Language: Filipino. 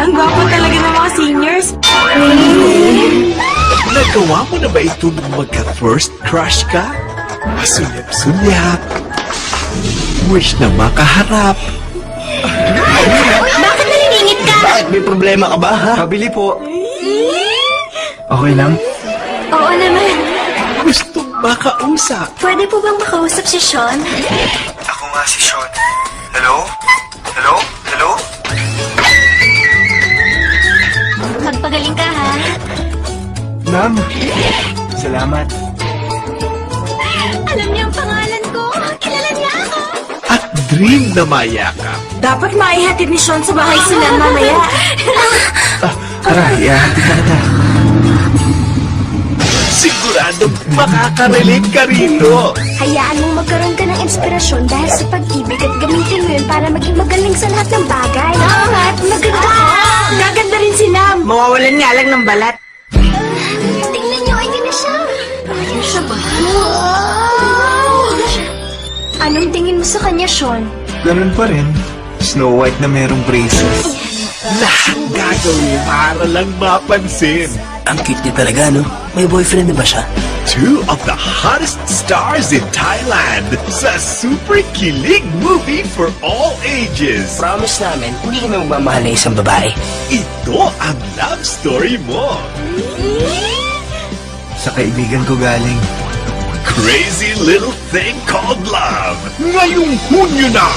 Ang gwapo talaga ng mga seniors. Nagawa mo na ba ito nung magka-first crush ka? Masulyap-sulyap. Wish na makaharap. Bakit naniningit ka? Bakit? May problema ka ba, ha? Pabili po. Okay lang? Oo naman. Gusto makausap. Pwede po bang makausap si Sean? Ako nga si Sean. Hello? Hello? Hello? Magpagaling ka, ha? Ma'am, salamat. Alam niya ang pangalan ko. Kilala niya ako. At dream na mayakap. Dapat maihatid ni Sean sa bahay sila mamaya. Tara, ihahatid na kita. Siguradong makakarelate ka rito. Hayaan mong magkaroon ka ng inspirasyon dahil sa pag-ibig at gamitin mo yun para maging magaling sa lahat ng bagay. Oo nga, at maganda ka. Gaganda rin si Nam. Mawawalan nga lang ng balat. Tingnan niyo, ayun na siya. Ayun siya ba? Wow! Anong tingin mo sa kanya, Sean? Ganun pa rin. Snow White na merong braces. Lahat gagawin para lang mapansin. Ang cute niya talaga, no? May boyfriend na ba siya? Two of the hottest stars in Thailand sa super kilig movie for all ages. Promise namin, hindi kami magmamahal na isang babae. Ito ang love story mo. Sa kaibigan ko galing. Crazy Little Thing Called Love. Ngayong Hunyo na.